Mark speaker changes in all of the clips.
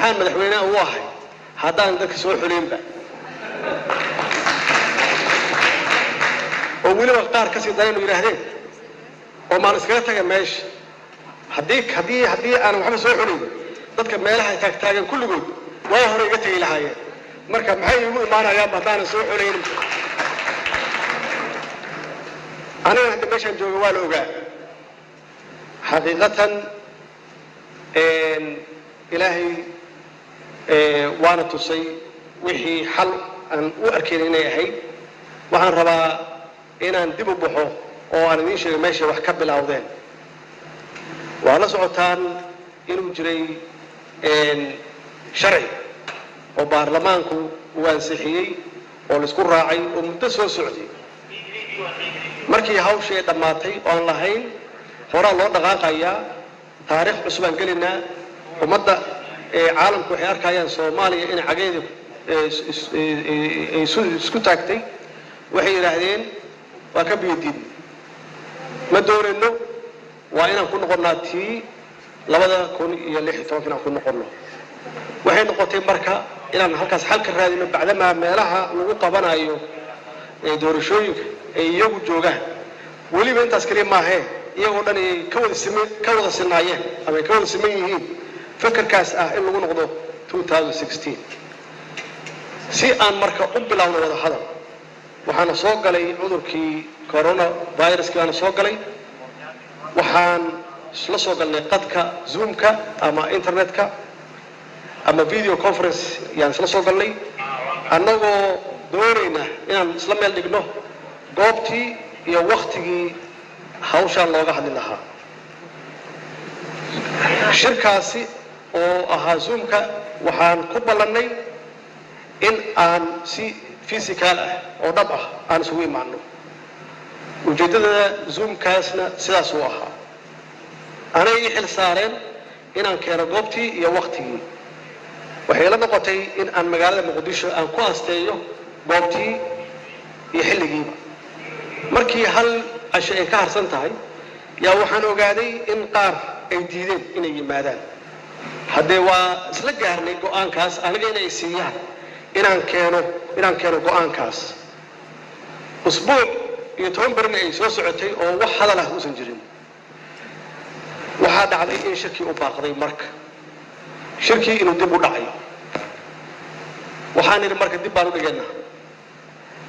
Speaker 1: محمد مدحوينه واحد هذا ذاك سوى حليم بقى وولي وقار كسي داينو يراهدين وما نسكتها ماشي هدي أنا محمد سوى حليم ذاتك مالها تاجن كل جود وهو رجعتي إلى هاي مركب محي يقول معنا يا بطانة سوى حليم أنا عندي ماشي جوال وقع حقيقة إلهي وانا تصي وحي حل أن أركين إني هاي وعن ربا إن ندب بحو أو أنا نيشي ماشي وحكب العودين وعلى سعوتان إنه جري شرعي وبرلمانكو وانسحيي ولسكون راعي ومتسوى سعودي markii hawshay dhamaatay oo lahayn hore loo dhaqaaqaya taariikh cusub aan galina umada caalamku waxay arkayaan Soomaaliya in cageedu isku taagtay waxay yiraahdeen waa ka biidin ma doorayno waa inaan ku noqonnaa tii 2016 inaan ku noqonno waxay noqotay marka inaan halkaas xal ka raadino bacdama meelaha lagu qabanayo doorashooyinka iyagu joogaan waliba intaas kaliya ma ahayn iyagoo dhan ay ka wada sinaayeen ama ka wada siman yihiin fikirkaas ah in lagu noqdo 2016 si aan marka u bilowno wada hadal waxaan soo galay cudurkii corona viruska aan soo galay waxaan isla soo galnay qadka zoomka ama internetka ama video conference yaan isla soo galnay annagoo doonayna inaan isla meel dhigno goobtii iyo waqtigii hawshan looga hadli lahaa shirkaasi oo ahaa zoomka waxaan ku ballanay in aan si physical ah oo dhab ah aan isugu imaano ujeedada zoomkaasna sidaas uu ahaa anay xil saareen inaan keeno goobtii iyo waqtigii waxay la noqotay in aan magaalada Muqdisho aan ku asteeyo goobtii iyo xilligiiba markii hal ashay ka harsan tahay yaa waxaan ogaaday in qaar ay diideen inay yimaadaan haddee waa isla gaarnay go'aankaas aniga inay siiyaan inaan keeno go'aankaas usbuuc iyo 10 barna ay soo socotay oo wax hadal ah uusan jirin waxaa dhacday in shirkii u baaqday marka shirkii inuu dib u dhacay waxaan idhi marka dib baan u dhigaynaa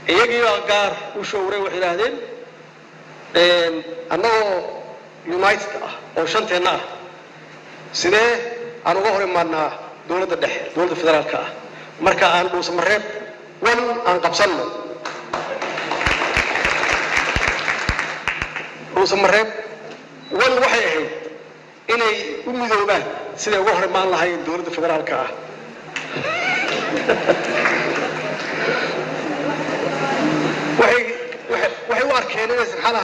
Speaker 1: iyagii gaar u showray waxay yiraahdeen annagoo united ah oo shanteena ah sidee aan uga hor imaanaa dowladda dhexe dowladda federaalka ah marka aan dhuusamareeb wan aan qabsanno dhuusamareeb wan waxay ahayd inay u midoobaan sidee uga hor imaan lahaayeen dowladda federaalka ah waxay u arkeen inaysan xal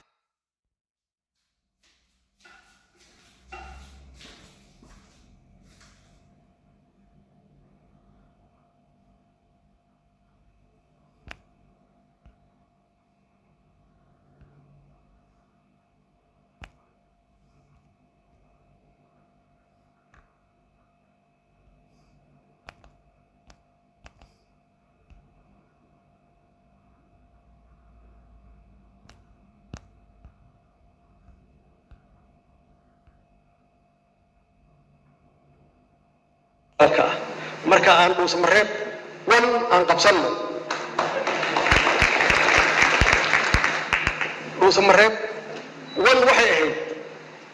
Speaker 1: marka aan dhuusamareeb wan aan qabsanno dhuusamareeb wan waxay ahayd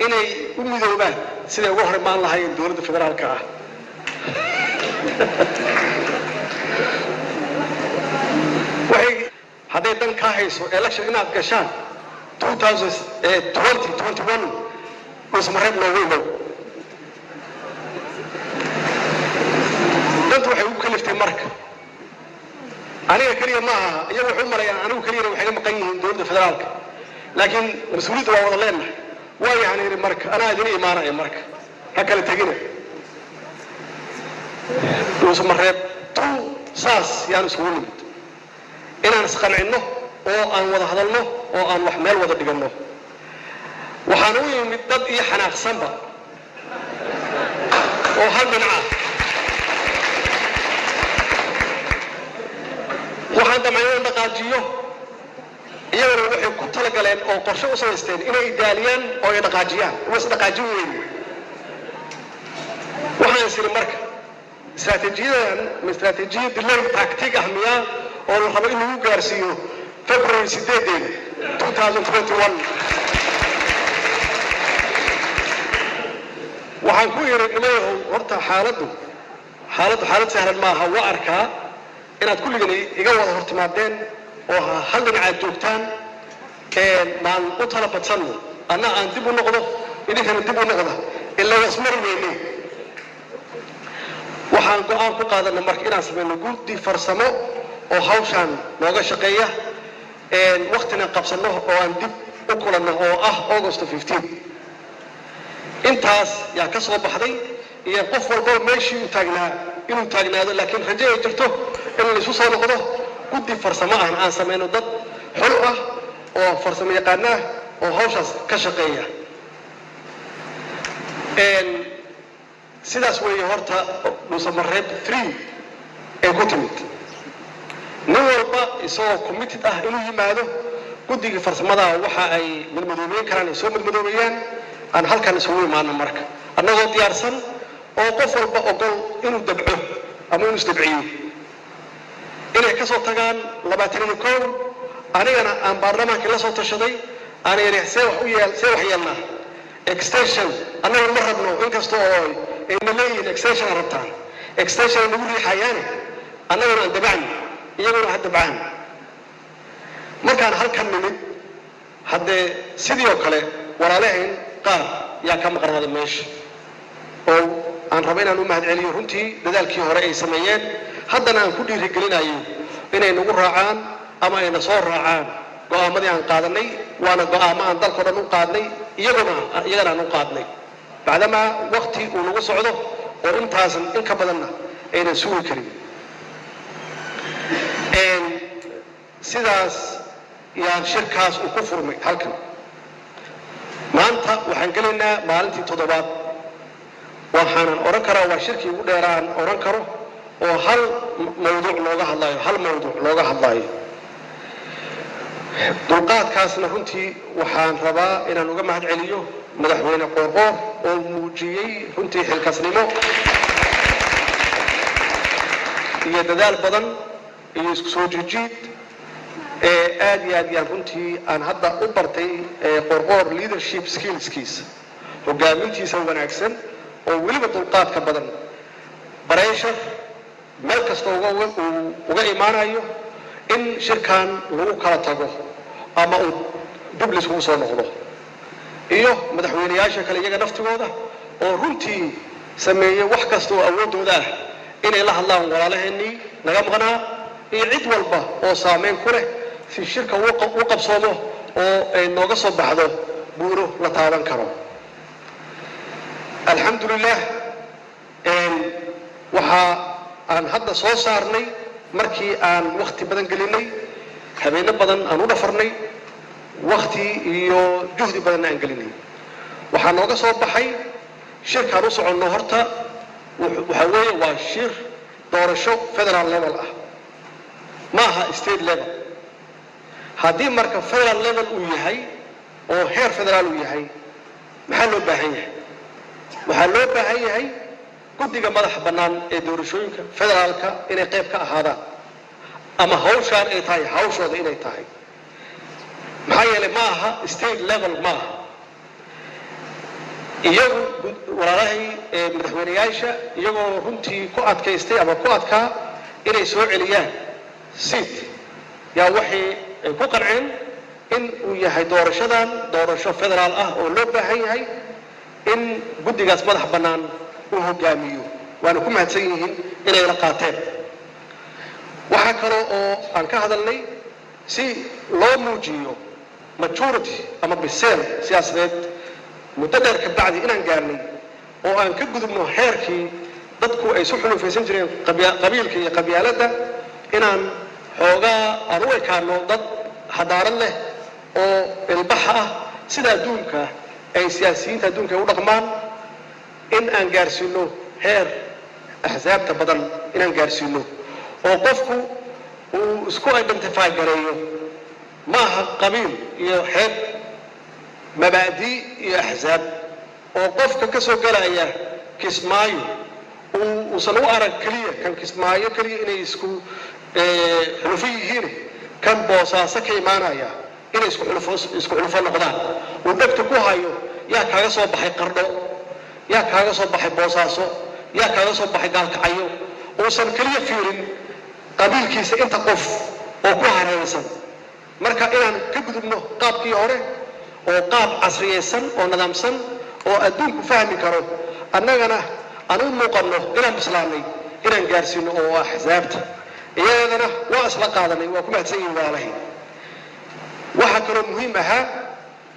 Speaker 1: inay u midoobaan sidee uga hor imaan lahaayeen dowladda federaalka ah waxay hadday dan ka hayso election inaad gashaan 2021 dhuusamareeb loogu imow waxay u kaliftay marka aniga kaliya ma aha iyagu wuxuu malayaan anigu kaliya waxay ka maqan yihiin dowladda federaalka laakiin mas'uuliyadda waa wada leenahay waa yahay marka anaa idin imaanay marka ha kala tagina dhuusamareeb saas yaan isugu nimid inaan isqancino oo aan wada hadalno oo aan wax meel wada dhiganno waxaan u yimid dad iyo xanaaqsanba oo hal dhinaca waxaan damcay in dhaqaajiyo iyaguna waxay ku talagaleen oo qorshe u samaysteen inay idaaliyaan oo ay dhaqaajiyaan was dhaqaajin weyn waxaan isiri marka استراتيجية delay tactic miya oo la rabo in lagu gaarsiiyo February 8 2021 waxaan ku yeeray horta xaalad sahlan ma aha waa arkaa inaad kulligan iga wada hortimaadeen oo hal dhinac joogtaan maan u tala badsanno anna aan dib u noqdo idinkana dib u noqdo ilaa ismar weynay waxaan go'aan ku qaadanay markii inaan sameeyno guddi farsamo oo hawshan nooga shaqeeya waqtina qabsano oo aan dib u kulanno oo ah August 15 intaas yaa ka soo baxday iyo qof walba meeshii uu taagnaa inuu taagnaado laakiin rajo ay jirto in la isu soo noqdo guddi farsamo aan sameeyno dad xul ah oo farsamo yaqaan ah oo hawshaas ka shaqeeya sidaas weeye horta Dhuusamareeb 3 ee ku timid nin walba isagoo committed ah inuu yimaado guddiga farsamada waxa ay midmadoobeyn karaan soo midmadoobeeyaan aan halkan isugu imaano marka annagoo diyaarsan oo qof walba ogol inuu dabco ama inuu isdabciyo inay ka soo tagaan 21 anigana aan baarlamaanka la soo tashaday aan yeerisay wax u yeelna extension annaga ma rabno inkastoo ay leeyihiin extension rabtaan extension lagu riixayaan annagana aan dabcan iyaguna had dabcan markaan halkan nimid haddee sidoo kale walaalahayn qaar yaa ka maqnaaday meesha oo aan rabo inaan u mahadceliyo runtii dadaalkii hore ay sameeyeen haddana aan ku dhiirigelinayo inay nagu raacaan ama ayna soo raacaan go'aamadii aan qaadanay waana go'aamo aan dalka dhan u qaadnay iyagana aan u qaadnay بعدما وقتي ونقول صعده وإنت هذا إنك بدلنا أين نسوي كريم سيداس يعني شركة وكفر مي هالكن ما أنت وحنقلنا ما أنت تضبط وحنا أوركرا وشركة وديران أوركرا وهل موضوع لوجه الله هل موضوع لوجه الله دقات كاسنا هنتي وحان ربا إن نجمع عليه مدحونا قرقور وموجي هنتي حلكسنمو يددال بدن يسوجيد آدي هنتي أن هذا أبرتي قرقور leadership skills كيس وقامنتي سوى أكسن وولي بدقات كبدن بريشة مركز توجه وإيمانا أيه إن شركان لو كارتاجو أما دبلس هو صنعه إيوه مدحوينياشة كلا يجا نفتقوده ورنتي سميه وحكستو أوده ده إن الله ولا له إني نجم غنا يعيد والبا أو سامين كله في الشركة وقف صومه أو نقص بعده بورو لطالن كرام الحمد لله وها عن هذا صوص صارني markii aan waqti badan gelinay habeen badan aan u dhafarnay waqti iyo juhdi badan aan gelinay waxa nooga soo baxay shirkaan u soconno horta waxa weeye waa shir doorasho federal level ah ma aha state level haddii marka federal level uu yahay oo heer federal uu yahay maxaa loo baahan yahay waxaa loo baahan yahay guddiga madaxa bannaan ee doorashooyinka federaalka inay qayb ka ahaadaan ama hawshaan ay tahay hawshooda inay tahay maxaa yeelay ma aha state level ma aha iyagu walaalahay madaxweynayaasha iyagoo runtii ku adkaystay ama ku adkaa inay soo celiyaan seat yaa waxay ku qanceen in uu yahay doorashadan doorasho federaal ah oo loo baahan yahay in guddigaas madaxa bannaan uu hogaamiyo waana ku mahadsan yihiin inay la qaateen waxa kale oo aan ka hadalnay si loo muujiyo majority ama biseel siyaasadeed muddo dheer ka bacdi inaan gaarnay oo aan ka gudubno heerkii dadku ay soo xulufaysan jireen qabiilka iyo qabyaaladda inaan xoogaa aan u ekaano dad xadaarad leh oo ilbaxa ah sida adduunka ay siyaasiyiinta adduunka u dhaqmaan in aan gaarsiino heer axsaabta badan inaan gaarsiino oo qofku واسكو ايدنتيفاي غريو ما قبيل يا حب مبادئ يا احزاب oo qofka ka soo galaya Kismaayo uu sanu arag kaliya kan Kismaayo kaliya inay isku xulufiyihiin kan Boosaaso ka imaanaya inay isku xulufo noqdaan oo dadka ku hayo yaa kaaga soo baxay Qardho yaa kaaga soo baxay Boosaaso yaa kaaga soo baxay Gaalkacyo oo san kaliya fiirin qabiilkiisa inta qof oo ku hareeraysan marka inaan ka gudubno qaabkii hore oo qaab casriyeysan oo nidaamsan oo adduunku fahmi karo annagana aan u muuqanno inaan bislaanay inaan gaarsiino oo axsaabta iyadana waa isla qaadanay waa ku mahadsan yihiin walaalahay waxa kale muhiim ah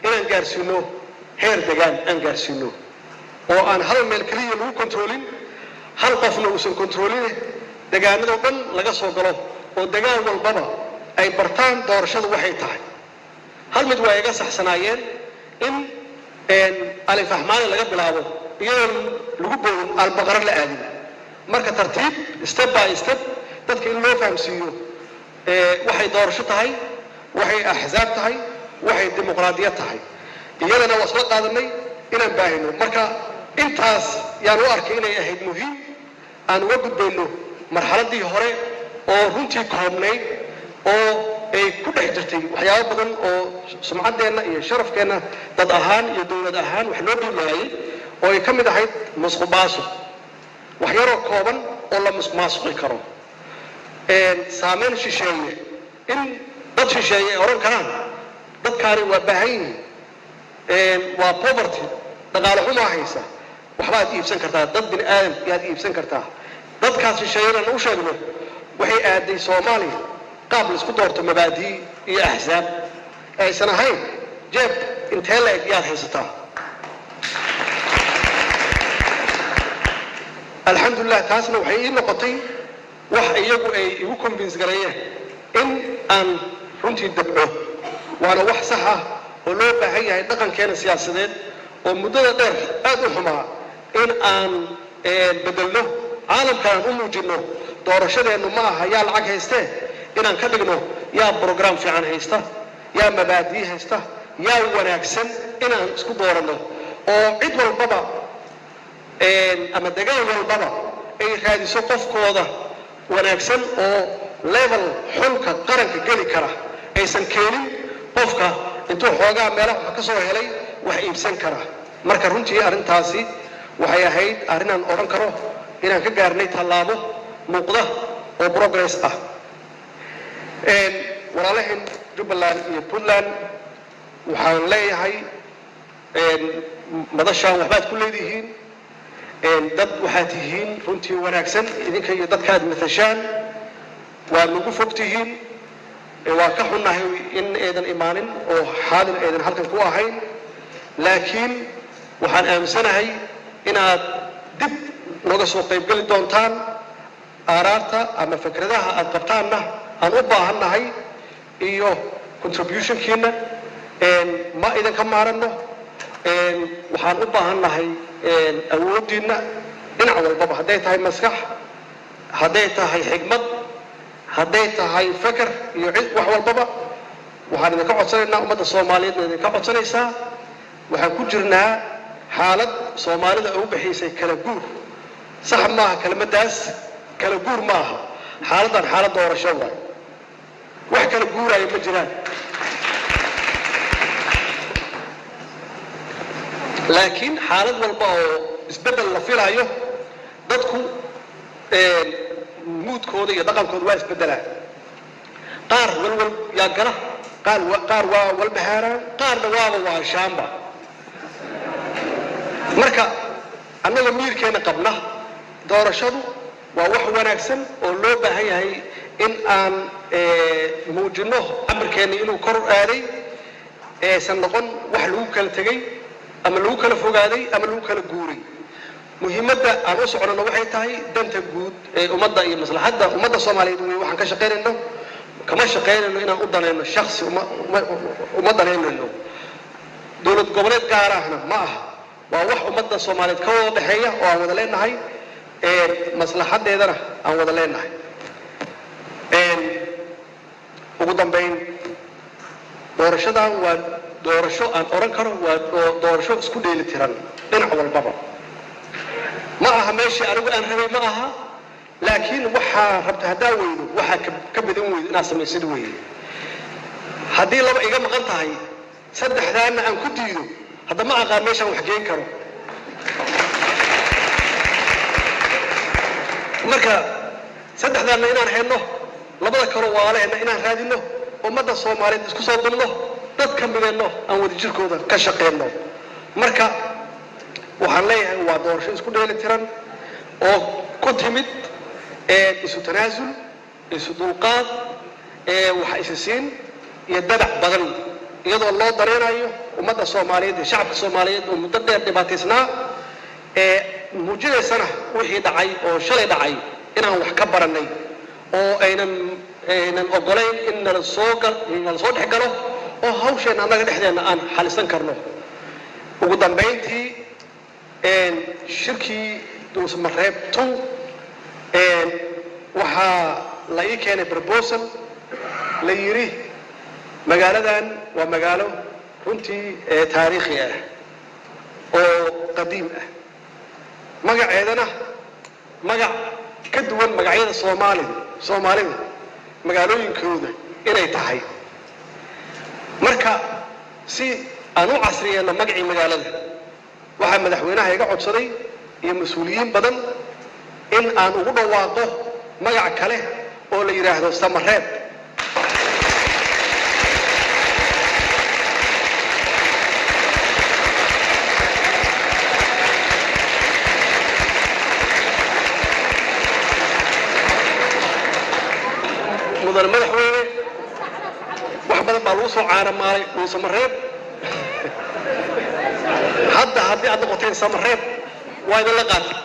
Speaker 1: inaan gaarsiino heer degaan aan gaarsiino oo aan hal meel kaliya lagu kontroolin hal qofna uusan kontroolin degaanada dhan laga soo galo oo degaan walbaba ay bartaan doorashadu waxay tahay hal mid waa iga saxsanaayeen in alif ahmaan laga bilaabo iyadoo lagu boodin albaqara la aadin marka tartiib step by step dadka in loo fahamsiiyo waxay doorasho tahay waxay ahzaab tahay waxay dimuqraadiyad tahay iyadana waa soo qaadanay inaan baahino marka intaas yaan u arkay inay ahayd muhiim aan uga gudbayno marxaladii hore oo runtii koobnayd oo ay ku dhex jirtay waxyaabo badan oo sumcadeena iyo sharafkeena dad ahaan iyo dawlad ahaan wax loo dhiimayay oo ay kamid ahayd masqubaaso wax yar oo kooban oo la masqaasqi karo saameyn shisheeye in dad shisheeye oran karaan dadkaani waa baahan waa poverty dhaqaale xumo haysa waxbaad iibsan kartaa dad bin aadam yaad iibsan kartaa dadkaas shisheeyana u sheegno waxay aaday Soomaaliya qaab la isku doorto mabaadii iyo ahzaab aysan ahayn jeeb intee la eg yaad haysataa alxamdulillah taasna waxay ii noqotay wax iyagu ay igu convince gareeyeen in aan runtii dabco waana wax sax ah oo loo baahan yahay dhaqankeena siyaasadeed oo muddada dheer aad u xumaa in aan bedelno caalamkan u muujino doorashadeenu ma aha yaa lacag haystee inaan ka dhigno yaa program fiican haysta yaa mabaadii haysta yaa wanaagsan inaan isku doorano oo cid walbaba ama degaan walbaba ay raadiso qofkooda wanaagsan oo level xulka qaranka geli kara aysan keenin qofka intuu xoogaa meelaha ka soo helay wax iibsan kara marka runtii arintaasi waxay ahayd arinaan oran karo inaan ka gaarnay tallaabo muuqda oo progress ah walaalahan Jubbaland iyo Puntland waxaan leeyahay madashaan waxbaad ku leedihiin dad waxaad tihiin runtii wanaagsan idinka iyo dadkaad matashaan waa lagu fogtihiin waa ka xunnahay in eedan imaanin oo xaalin eedan halkan ku ahayn laakiin waxaan aaminsanahay inaad dib nooga soo qayb gali doontaan aaraarta ama fikradaha aad qabtaanna aan u baahannahay iyo contributionkiina ma idan ka maarano waxaan u baahannahay awoodiina dhinac walbaba hadday tahay maskax hadday tahay xigmad hadday tahay fakar iyo wax walbaba waxaan idinka codsanaynaa ummadda Soomaaliyeed idinka codsanaysaa waxaan ku jirnaa xaalad Soomaalida ugu bixisay kala guur sax maaha kelmadaas kala guur maaha xaaladan xaalad doorasho waay wax kala guuraya ma jiraan laakiin xaalad walba oo isbedel la filayo dadku moodkooda iyo dhaqankooda waa isbedelaan qaar walwal yaa gala qaar waa walbahaaraan qaarna waa shaamba marka annaga miirkeena qabna doorashadu waa wax wanaagsan oo loo baahan yahay in aan muujino amarkeena inuu kor aaday san noqon wax lagu kala tagay ama lagu kala fogaaday ama lagu kala guuray muhiimadda aan u soconno waxay tahay danta guud ee ummadda iyo maslaxadda ummadda Soomaaliyeed waxaan ka shaqeynayno kama shaqeynayno inaan u danayno shakhsi uma danayno dawlad goboleed gaar ahna ma aha waa wax ummadda Soomaaliyeed ka wada dhaxeeya oo aan wada leenahay maslaxadeedana aan wada leenahay ugu dambayn doorashadan waa doorasho aan oran karo waa doorasho isku dheeli tiran dhinac walbaba ma aha meeshii anigu aan rabay ma aha laakiin waxaa rabta haddaa weydo waxaa ka badan weydo inaad samaysid weeye haddii laba iga maqan tahay saddexdaana aan ku diido hadda ma aqaan meeshaan wax geen karo marka saddexdaana inaan hayno labada kale waalehna inaan raadino ummadda Soomaaliyeed isku soo dulno dadka midayno aan wada jirkooda ka shaqeyno marka waxaan leeyahay waa doorasho isku dheeli tiran oo ku timid isu tanaasul isu dulqaad waxa isasiin iyo dadac badan iyadoo loo dareenayo ummadda Soomaaliyeed iyo shacabka Soomaaliyeed oo muddo dheer dhibaataysnaa muujinaysana wixii dhacay oo shalay dhacay inaan wax ka baranay oo aynan ogolayn in nala soo dhex galo oo hawsheena annaga dhexdeena aan xalisan karno ugu dambayntii shirkii Dhuusamareeb 2 waxaa la ii keenay proposal la yiri magaaladan waa magaalo runtii taariikhi ah oo qadiim ah magaceedana magac ka duwan magacyada Soomaalida magaalooyinkooda inay tahay marka si aan u casriyeeno magacii magaalada waxa madaxweynaha iga codsaday iyo mas'uuliyiin badan in aan ugu dhawaaqo magac kale oo la yiraahdo Samareeb مدن مدحوينه wax badan baa lagu soo caaramaalay Samareeb hadda haddii aad noqoteen Samareeb waa idin la qaatay